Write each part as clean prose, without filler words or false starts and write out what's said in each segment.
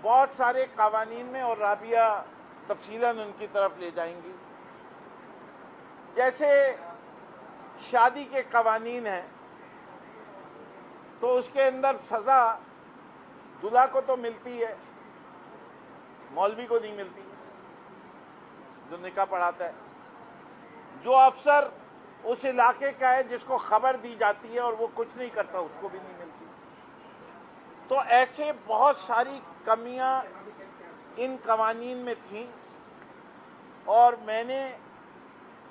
بہت سارے قوانین میں، اور رابعہ تفصیلاً ان کی طرف لے جائیں گی. جیسے شادی کے قوانین ہیں تو اس کے اندر سزا دلہا کو تو ملتی ہے، مولوی کو نہیں ملتی جو نکاح پڑھاتا ہے. جو افسر اس علاقے کا ہے جس کو خبر دی جاتی ہے اور وہ کچھ نہیں کرتا، اس کو بھی نہیں ملتی. تو ایسے بہت ساری کمیاں ان قوانین میں تھیں، اور میں نے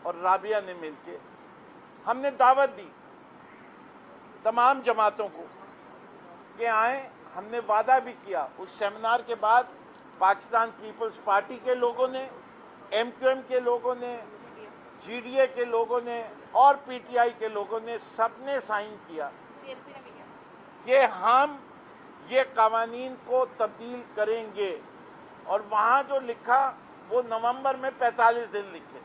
اور رابعہ نے مل کے ہم نے دعوت دی تمام جماعتوں کو کہ آئیں. ہم نے وعدہ بھی کیا. اس سیمینار کے بعد پاکستان پیپلز پارٹی کے لوگوں نے، ایم کیو ایم کے لوگوں نے، جی ڈی اے کے لوگوں نے اور پی ٹی آئی کے لوگوں نے سب نے سائن کیا کہ ہم یہ قوانین کو تبدیل کریں گے. اور وہاں جو لکھا وہ نومبر میں 45 دن لکھے.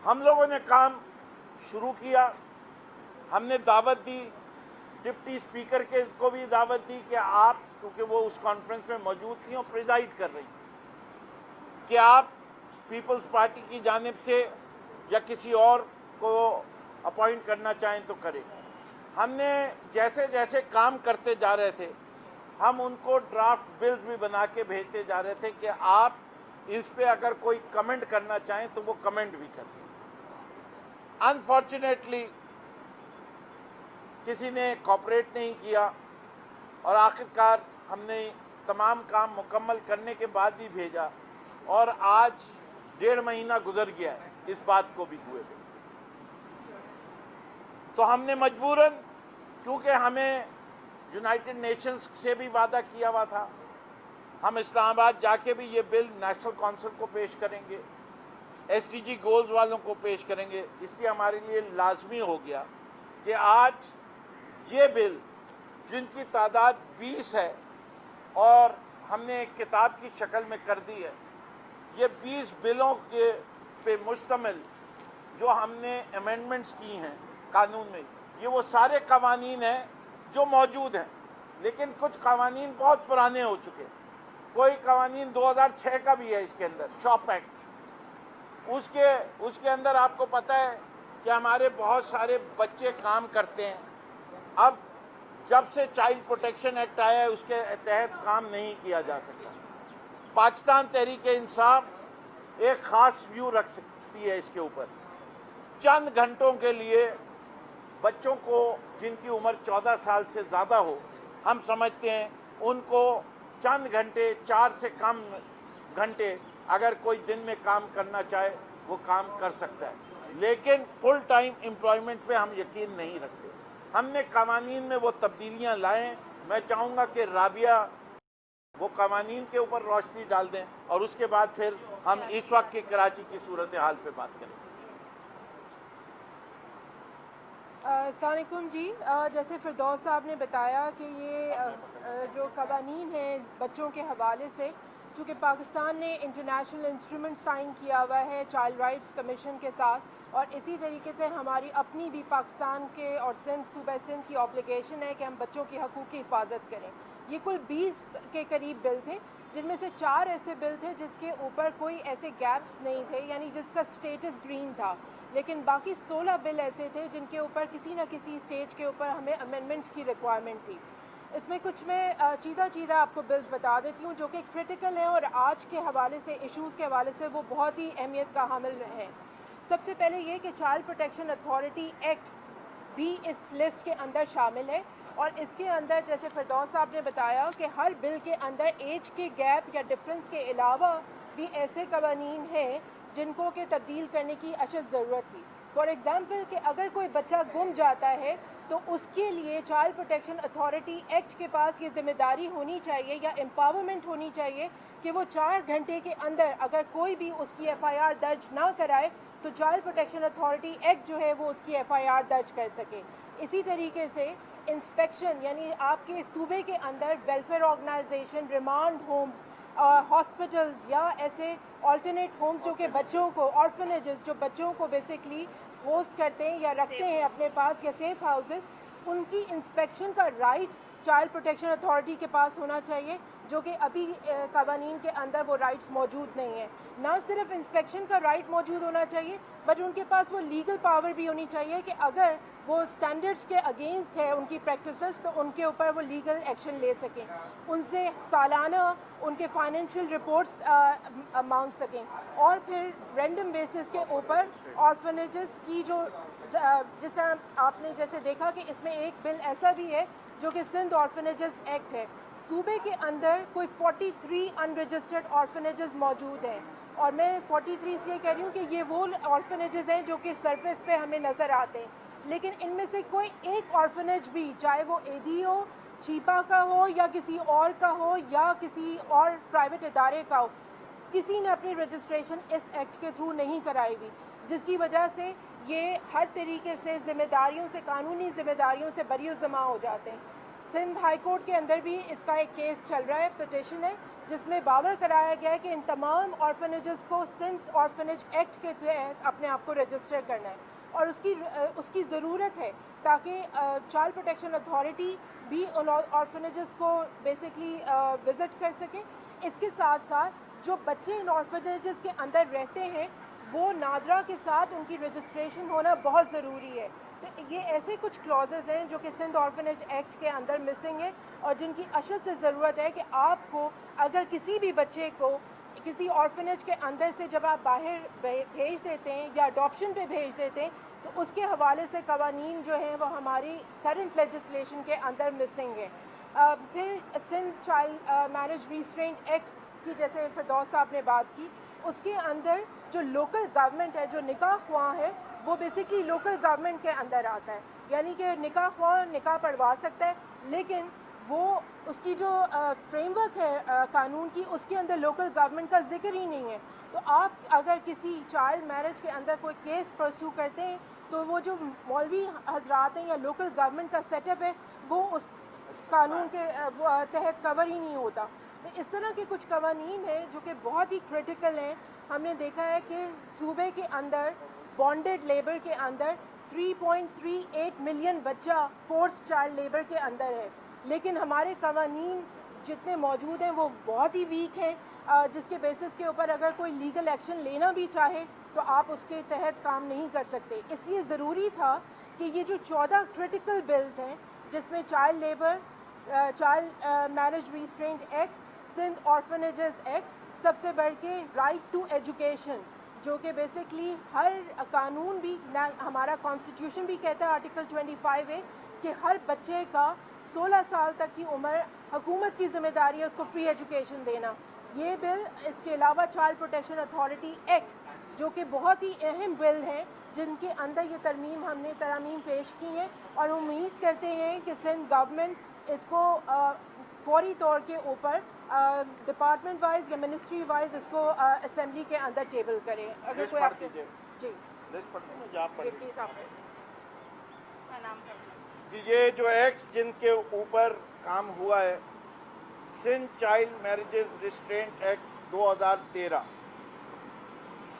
ہم لوگوں نے کام شروع کیا. ہم نے دعوت دی ڈپٹی اسپیکر کے کو بھی دعوت دی کہ آپ، کیونکہ وہ اس کانفرنس میں موجود تھیں اور پریزائڈ کر رہی تھیں، کہ آپ پیپلز پارٹی کی جانب سے یا کسی اور کو اپوائنٹ کرنا چاہیں تو کریں. ہم نے جیسے جیسے کام کرتے جا رہے تھے ہم ان کو ڈرافٹ بلز بھی بنا کے بھیجتے جا رہے تھے کہ آپ اس پہ اگر کوئی کمنٹ کرنا چاہیں تو وہ کمنٹ بھی کریں. انفارچونیٹلی کسی نے کوپریٹ نہیں کیا، اور آخرکار ہم نے تمام کام مکمل کرنے کے بعد بھی بھیجا، اور آج 1.5 مہینہ گزر گیا ہے اس بات کو بھی ہوئے. تو ہم نے مجبوراً، کیونکہ ہمیں یونائٹڈ نیشنز سے بھی وعدہ کیا ہوا تھا، ہم اسلام آباد جا کے بھی یہ بل نیشنل کونسل کو پیش کریں گے، ایس ڈی جی گولز والوں کو پیش کریں گے. اس لیے ہمارے لیے لازمی ہو گیا کہ آج یہ بل، جن کی تعداد 20 ہے اور ہم نے ایک کتاب کی شکل میں کر دی ہے، یہ 20 بلوں کے پہ مشتمل جو ہم نے امینڈمنٹس کی ہیں قانون میں، یہ وہ سارے قوانین ہیں جو موجود ہیں. لیکن کچھ قوانین بہت پرانے ہو چکے. کوئی قوانین 2006 کا بھی ہے اس کے اندر، شاپ ایکٹ. اس کے اندر آپ کو پتہ ہے کہ ہمارے بہت سارے بچے کام کرتے ہیں. اب جب سے چائلڈ پروٹیکشن ایکٹ آیا ہے اس کے تحت کام نہیں کیا جا سکتا. پاکستان تحریک انصاف ایک خاص ویو رکھ سکتی ہے اس کے اوپر. چند گھنٹوں کے لیے بچوں کو جن کی عمر 14 سال سے زیادہ ہو، ہم سمجھتے ہیں ان کو چند گھنٹے، 4 سے کم گھنٹے اگر کوئی دن میں کام کرنا چاہے وہ کام کر سکتا ہے. لیکن فل ٹائم امپلائمنٹ پہ ہم یقین نہیں رکھتے. ہم نے قوانین میں وہ تبدیلیاں لائیں. میں چاہوں گا کہ رابعہ وہ قوانین کے اوپر روشنی ڈال دیں، اور اس کے بعد پھر ہم اس وقت کی کراچی کی صورتحال پہ بات کریں. السلام علیکم جی. جیسے فردوس صاحب نے بتایا کہ یہ جو قوانین ہیں بچوں کے حوالے سے، چونکہ پاکستان نے انٹرنیشنل انسٹرومنٹ سائن کیا ہوا ہے چائلڈ رائٹس کمیشن کے ساتھ، اور اسی طریقے سے ہماری اپنی بھی پاکستان کے اور صوبہ سندھ کی آبلیگیشن ہے کہ ہم بچوں کی حقوق کی حفاظت کریں. یہ کل 20 کے قریب بل تھے، جن میں سے 4 ایسے بل تھے جس کے اوپر کوئی ایسے گیپس نہیں تھے، یعنی جس کا سٹیٹس گرین تھا. لیکن باقی 16 بل ایسے تھے جن کے اوپر کسی نہ کسی سٹیج کے اوپر ہمیں امینڈمنٹس کی ریکوائرمنٹ تھی. اس میں کچھ میں چیدہ آپ کو بلز بتا دیتی ہوں جو کہ کرٹیکل ہیں اور آج کے حوالے سے، ایشوز کے حوالے سے وہ بہت ہی اہمیت کا حامل ہیں. سب سے پہلے یہ کہ چائلڈ پروٹیکشن اتھارٹی ایکٹ بھی اس لسٹ کے اندر شامل ہے، اور اس کے اندر جیسے فردوس صاحب نے بتایا کہ ہر بل کے اندر ایج کے گیپ یا ڈفرینس کے علاوہ بھی ایسے قوانین ہیں جن کو کہ تبدیل کرنے کی اشد ضرورت تھی. فار ایگزامپل کہ اگر کوئی بچہ گم جاتا ہے تو اس کے لیے چائلڈ پروٹیکشن اتھارٹی ایکٹ کے پاس یہ ذمہ داری ہونی چاہیے یا امپاورمنٹ ہونی چاہیے کہ وہ 4 گھنٹے کے اندر اگر کوئی بھی اس کی ایف آئی آر درج نہ کرائے تو چائلڈ پروٹیکشن اتھارٹی ایکٹ جو ہے وہ اس کی ایف آئی آر درج کر سکے. اسی طریقے سے انسپیکشن، یعنی آپ کے صوبے کے اندر welfare organization, remand homes, hospitals یا ایسے آلٹرنیٹ ہومز جو کہ بچوں کو، آرفنیجز جو بچوں کو بیسکلی ہوسٹ کرتے ہیں یا رکھتے ہیں اپنے پاس، یا سیف ہاؤسز، ان کی انسپیکشن کا رائٹ چائلڈ پروٹیکشن اتھارٹی کے پاس ہونا چاہیے، جو کہ ابھی قوانین کے اندر وہ رائٹس موجود نہیں ہیں. نہ صرف انسپیکشن کا رائٹ موجود ہونا چاہیے، بٹ ان کے پاس وہ لیگل پاور بھی ہونی چاہیے کہ اگر وہ اسٹینڈرڈس کے اگینسٹ ہے ان کی پریکٹسز تو ان کے اوپر وہ لیگل ایکشن لے سکیں، ان سے سالانہ ان کے فائنینشیل رپورٹس مانگ سکیں، اور پھر رینڈم بیسس کے اوپر آرفنیجز کی جو جس طرح آپ نے جیسے دیکھا کہ اس میں ایک بل ایسا بھی ہے جو کہ سندھ آرفنیجز ایکٹ ہے. صوبے کے اندر کوئی 43 ان رجسٹرڈ آرفنیجز موجود ہیں، اور میں 43 اس لیے کہہ رہی ہوں کہ یہ وہ آرفنیجز ہیں جو کہ سرفیس پہ ہمیں نظر آتے ہیں، لیکن ان میں سے کوئی ایک آرفنیج بھی، چاہے وہ ایدھی ہو، چھیپا کا ہو، یا کسی اور کا ہو، یا کسی اور پرائیویٹ ادارے کا ہو، کسی نے اپنی رجسٹریشن اس ایکٹ کے تھرو نہیں کرائی ہوئی، جس کی وجہ سے یہ ہر طریقے سے ذمہ داریوں سے، قانونی ذمہ داریوں سے بری و ذمہ ہو جاتے ہیں. سندھ ہائی کورٹ کے اندر بھی اس کا ایک کیس چل رہا ہے، پٹیشن ہے، جس میں باور کرایا گیا ہے کہ ان تمام آرفنیجز کو سندھ آرفنیج ایکٹ کے تحت اپنے آپ کو رجسٹر کرنا ہے، اور اس کی ضرورت ہے تاکہ چائلڈ پروٹیکشن اتھارٹی بھی ان آرفنیجز کو بیسکلی وزٹ کر سکے. اس کے ساتھ ساتھ جو بچے ان آرفنیجز کے اندر رہتے ہیں وہ نادرا کے ساتھ ان کی رجسٹریشن ہونا بہت ضروری ہے. تو یہ ایسے کچھ کلازز ہیں جو کہ سندھ آرفنیج ایکٹ کے اندر مسنگ ہیں، اور جن کی اشد سے ضرورت ہے کہ آپ کو اگر کسی بھی بچے کو کسی آرفنیج کے اندر سے جب آپ باہر بھیج دیتے ہیں یا اڈاپشن پہ بھیج دیتے ہیں تو اس کے حوالے سے قوانین جو ہیں وہ ہماری کرنٹ لیجسلیشن کے اندر مسنگ ہیں. پھر Sindh child marriage restraint act کی جیسے فردوس صاحب نے بات کی، اس کے اندر جو لوکل گورنمنٹ ہے، جو نکاح خواہ ہے، وہ بیسکلی لوکل گورنمنٹ کے اندر آتا ہے، یعنی کہ نکاح خواہ نکاح پڑھوا سکتا ہے، لیکن وہ اس کی جو فریم ورک ہے قانون کی، اس کے اندر لوکل گورنمنٹ کا ذکر ہی نہیں ہے. تو آپ اگر کسی چائلڈ میرج کے اندر کوئی کیس پرسو کرتے ہیں تو وہ جو مولوی حضرات ہیں یا لوکل گورنمنٹ کا سیٹ اپ ہے وہ اس قانون کے تحت کور ہی نہیں ہوتا. تو اس طرح کے کچھ قوانین ہیں جو کہ بہت ہی کرٹیکل ہیں. ہم نے دیکھا ہے کہ صوبے کے اندر بانڈڈ لیبر کے اندر 3.38 ملین بچہ فورس چائلڈ لیبر کے اندر ہے، لیکن ہمارے قوانین جتنے موجود ہیں وہ بہت ہی ویک ہیں، جس کے بیسس کے اوپر اگر کوئی لیگل ایکشن لینا بھی چاہے تو آپ اس کے تحت کام نہیں کر سکتے. اس لیے ضروری تھا کہ یہ جو 14 کرٹیکل بلز ہیں جس میں child labour, child marriage restraint act, Sindh orphanages act, سب سے بڑھ کے رائٹ ٹو ایجوکیشن، جو کہ بیسکلی ہر قانون بھی، ہمارا کانسٹیٹیوشن بھی کہتا ہے آرٹیکل 25A کہ ہر بچے کا 16 سال تک کی عمر حکومت کی ذمہ داری ہے اس کو فری ایجوکیشن دینا. یہ بل، اس کے علاوہ چائلڈ پروٹیکشن اتھارٹی ایکٹ، جو کہ بہت ہی اہم بل ہیں جن کے اندر یہ ہم نے ترامیم پیش کی ہیں، اور امید کرتے ہیں کہ سندھ گورنمنٹ اس کو فوری طور کے اوپر ڈپارٹمنٹ وائز یا منسٹری وائز اس کو اسمبلی کے اندر ٹیبل کرے. اگر کوئی آپ کے جی پلیز آپ جی، یہ جو ایکٹس جن کے اوپر کام ہوا ہے، Sindh child marriages restraint act 2013،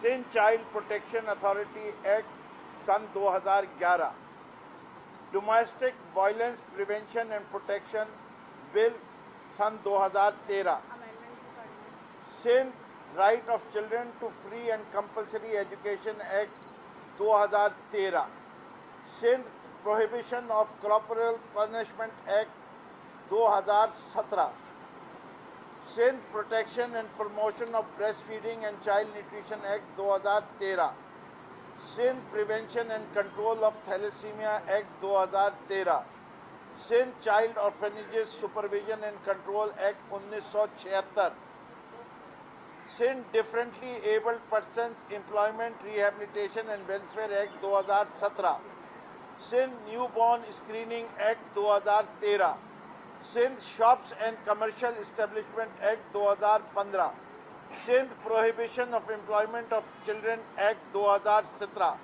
Sindh child protection authority act سن 2011، domestic violence prevention and protection bill سن 2013، Sindh right of children to free and compulsory education act 2013، Sindh prohibition of corporal punishment act 2017، Sindh protection and promotion of breast feeding and child nutrition act 2013، Sindh prevention and control of thalassemia act 2013، Sindh child orphanages supervision and control act 1976، Sindh differently abled persons employment rehabilitation and welfare act 2017، Sindh newborn screening act 2013، Sindh shops and commercial establishment act 2015، Sindh prohibition of employment of children act 2017،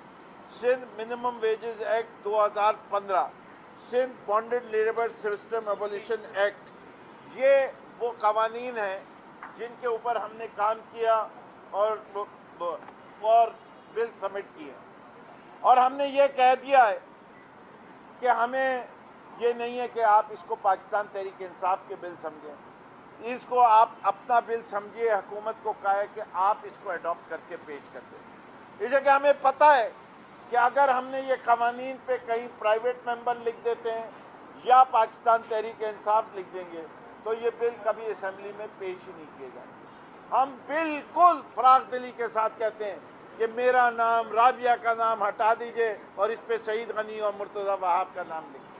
Sindh minimum wages act 2015، Sindh bonded labour system abolition act. یہ وہ قوانین ہیں جن کے اوپر ہم نے کام کیا اور بل سبمٹ کیے، اور ہم نے یہ کہہ دیا ہے کہ ہمیں یہ نہیں ہے کہ آپ اس کو پاکستان تحریک انصاف کے بل سمجھیں، اس کو آپ اپنا بل سمجھیے، حکومت کو کہا ہے کہ آپ اس کو اڈاپٹ کر کے پیش کر دیں۔ اس لیے کہ ہمیں پتہ ہے کہ اگر ہم نے یہ قوانین پہ کہیں پرائیویٹ ممبر لکھ دیتے ہیں یا پاکستان تحریک انصاف لکھ دیں گے تو یہ بل کبھی اسمبلی میں پیش ہی نہیں کیے جائیں گے۔ ہم بالکل فراخ دلی کے ساتھ کہتے ہیں کہ میرا نام، رابعہ کا نام ہٹا دیجئے اور اس پہ شہید غنی اور مرتضی وہاب کا نام لکھ دیجئے،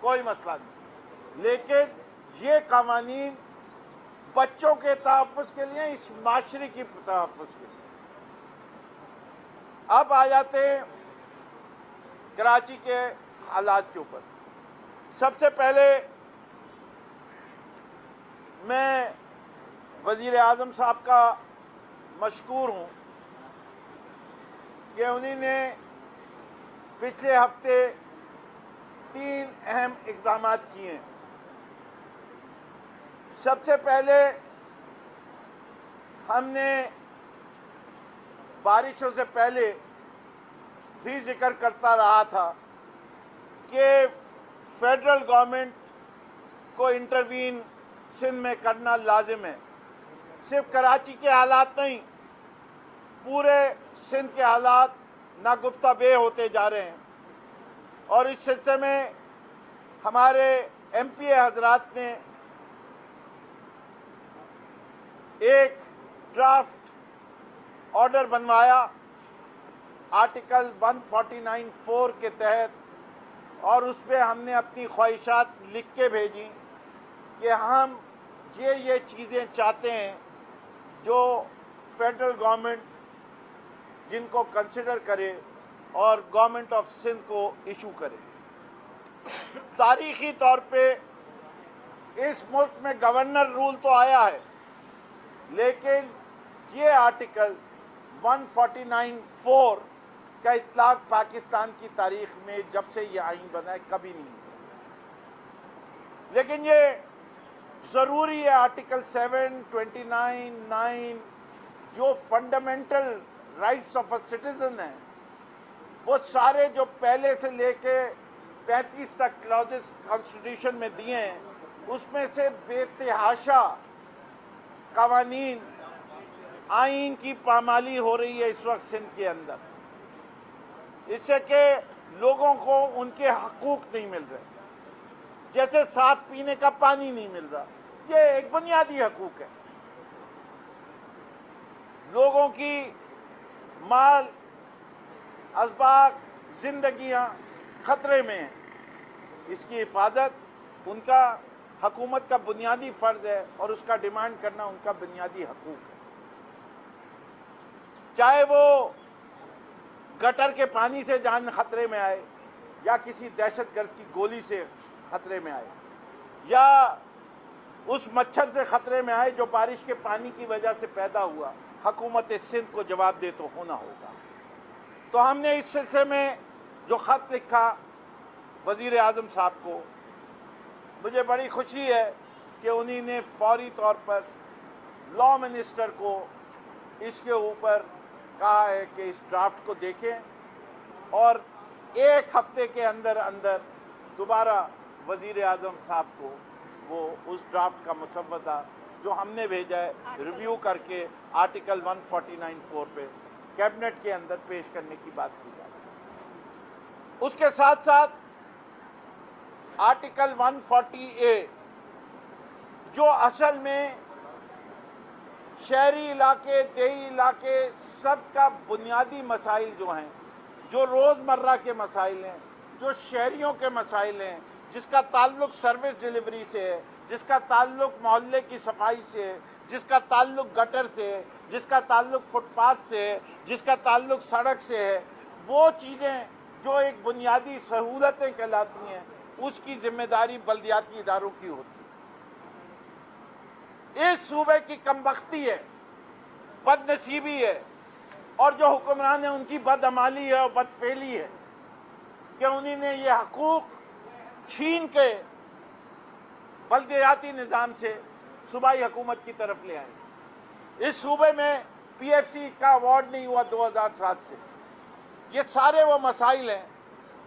کوئی مسئلہ نہیں، لیکن یہ قوانین بچوں کے تحفظ کے لیے، اس معاشرے کی تحفظ کے لیے۔ اب آ جاتے ہیں کراچی کے حالات کے اوپر۔ سب سے پہلے میں وزیر اعظم صاحب کا مشکور ہوں کہ انہوں نے پچھلے ہفتے 3 اہم اقدامات کیے ہیں۔ سب سے پہلے ہم نے بارشوں سے پہلے بھی ذکر کرتا رہا تھا کہ فیڈرل گورنمنٹ کو انٹروین سندھ میں کرنا لازم ہے۔ صرف کراچی کے حالات نہیں، پورے سندھ کے حالات ناگفتہ بے ہوتے جا رہے ہیں، اور اس سلسلے میں ہمارے ایم پی اے حضرات نے ایک ڈرافٹ آرڈر بنوایا آرٹیکل 149(4) کے تحت، اور اس پہ ہم نے اپنی خواہشات لکھ کے بھیجی کہ ہم یہ چیزیں چاہتے ہیں جو فیڈرل گورنمنٹ جن کو کنسیڈر کرے اور گورنمنٹ آف سندھ کو ایشو کرے۔ تاریخی طور پہ اس ملک میں گورنر رول تو آیا ہے، لیکن یہ آرٹیکل 149(4) کا اطلاق پاکستان کی تاریخ میں جب سے یہ آئین بنا ہے کبھی نہیں ہوا۔ لیکن یہ ضروری ہے، آرٹیکل 7, 29, 9 جو fundamental rights of a citizen ہیں، وہ سارے جو پہلے سے لے کے 35 تک کلازز کانسٹیٹیوشن میں دیے ہیں، اس میں سے بے تحاشا قوانین آئین کی پامالی ہو رہی ہے اس وقت سندھ کے اندر، اس سے کہ لوگوں کو ان کے حقوق نہیں مل رہے، جیسے صاف پینے کا پانی نہیں مل رہا، یہ ایک بنیادی حقوق ہے۔ لوگوں کی مال، اسباق، زندگیاں خطرے میں ہیں، اس کی حفاظت ان کا حکومت کا بنیادی فرض ہے، اور اس کا ڈیمانڈ کرنا ان کا بنیادی حقوق ہے۔ چاہے وہ گٹر کے پانی سے جان خطرے میں آئے، یا کسی دہشت گرد کی گولی سے خطرے میں آئے، یا اس مچھر سے خطرے میں آئے جو بارش کے پانی کی وجہ سے پیدا ہوا، حکومت سندھ کو جواب دہ تو ہونا ہوگا۔ تو ہم نے اس سلسلے میں جو خط لکھا وزیر اعظم صاحب کو، مجھے بڑی خوشی ہے کہ انہی نے فوری طور پر لا منسٹر کو اس کے اوپر کہا ہے کہ اس ڈرافٹ کو دیکھیں، اور 1 ہفتے کے اندر اندر دوبارہ وزیر اعظم صاحب کو وہ اس ڈرافٹ کا مسودہ جو ہم نے بھیجا ہے ریویو کر کے آرٹیکل 149(4) پہ کیبنٹ کے اندر پیش کرنے کی بات کی جائے۔ اس کے ساتھ ساتھ آرٹیکل 140(a) جو اصل میں شہری علاقے، دیہی علاقے، سب کا بنیادی مسائل جو ہیں، جو روزمرہ کے مسائل ہیں، جو شہریوں کے مسائل ہیں، جس کا تعلق سروس ڈیلیوری سے ہے، جس کا تعلق محلے کی صفائی سے ہے، جس کا تعلق گٹر سے ہے، جس کا تعلق فٹ پاتھ سے ہے، جس کا تعلق سڑک سے ہے، وہ چیزیں جو ایک بنیادی سہولتیں کہلاتی ہیں، اس کی ذمہ داری بلدیاتی اداروں کی ہوتی ہے۔ اس صوبے کی کمبختی ہے، بد نصیبی ہے، اور جو حکمران ہیں ان کی بدعمالی ہے اور بدفعلی ہے کہ انہی نے یہ حقوق چھین کے بلدیاتی نظام سے صوبائی حکومت کی طرف لے آئے۔ اس صوبے میں PFC کا ایوارڈ نہیں ہوا 2007 سے۔ یہ سارے وہ مسائل ہیں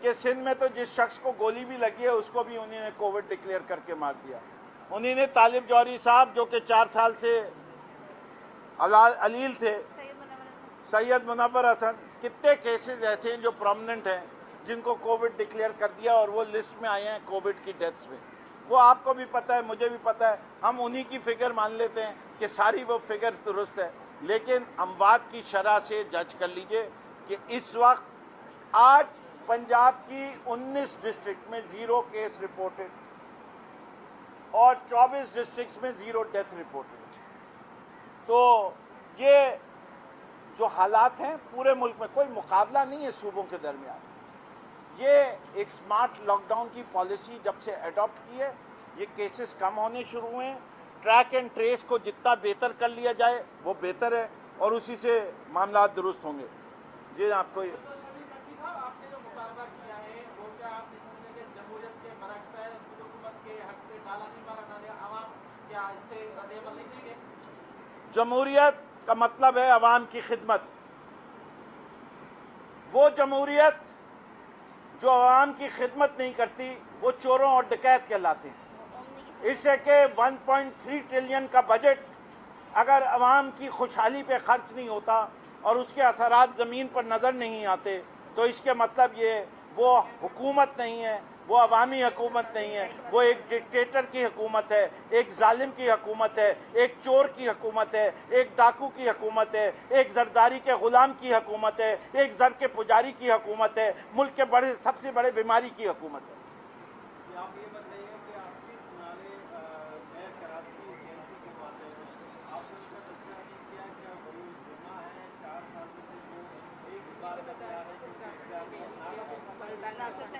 کہ سندھ میں تو جس شخص کو گولی بھی لگی ہے اس کو بھی انہوں نے کووڈ ڈکلیئر کر کے مار دیا. انہوں نے طالب جوہری صاحب جو کہ 4 سال سے علیل تھے, سید منور حسن, کتنے کیسز ایسے ہیں جو پرومننٹ ہیں جن کو کووڈ ڈکلیئر کر دیا اور وہ لسٹ میں آئے ہیں کووڈ کی ڈیتھس میں. وہ آپ کو بھی پتہ ہے, مجھے بھی پتہ ہے, ہم انہی کی فگر مان لیتے ہیں کہ ساری وہ فگر درست ہے, لیکن اموات کی شرح سے جج کر لیجئے کہ اس وقت آج پنجاب کی 19 ڈسٹرکٹ میں 0 کیس رپورٹڈ اور 24 ڈسٹرکٹس میں 0 ڈیتھ رپورٹڈ. تو یہ جو حالات ہیں پورے ملک میں, کوئی مقابلہ نہیں ہے صوبوں کے درمیان. یہ ایک سمارٹ لاک ڈاؤن کی پالیسی جب سے ایڈاپٹ کی ہے, یہ کیسز کم ہونے شروع ہوئے ہیں. ٹریک اینڈ ٹریس کو جتنا بہتر کر لیا جائے وہ بہتر ہے اور اسی سے معاملات درست ہوں گے. جی آپ کو آپ نے جو مطالبہ کیا ہے وہ کیا آپ نہیں سمجھیں کہ جمہوریت کے برعکس ہے, حکومت کے حق پہ ڈالا نہیں مارا ڈالے عوام کیا اس سے رد عمل نہیں دیں گے؟ جمہوریت کا مطلب ہے عوام کی خدمت. وہ جمہوریت جو عوام کی خدمت نہیں کرتی وہ چوروں اور ڈکیت کہلاتے ہیں. اس سے کہ 1.3 ٹریلین کا بجٹ اگر عوام کی خوشحالی پہ خرچ نہیں ہوتا اور اس کے اثرات زمین پر نظر نہیں آتے تو اس کے مطلب یہ وہ حکومت نہیں ہے, وہ عوامی حکومت نہیں ہے, وہ ایک ڈکٹیٹر کی حکومت ہے, ایک ظالم کی حکومت ہے, ایک چور کی حکومت ہے, ایک ڈاکو کی حکومت ہے, ایک زرداری کے غلام کی حکومت ہے, ایک زر کے پجاری کی حکومت ہے, ملک کے سب سے بڑے بیماری کی حکومت ہے. آپ یہ بتائیے کہ آپ کس نالے میں کراچی ایجنسی کے باتیں ہیں, آپ نے اس کا تذکرہ نہیں کیا کہ بڑی جمعہ ہے 4 سال سے وہ ایک بار بتا رہے ہیں کہ نالہ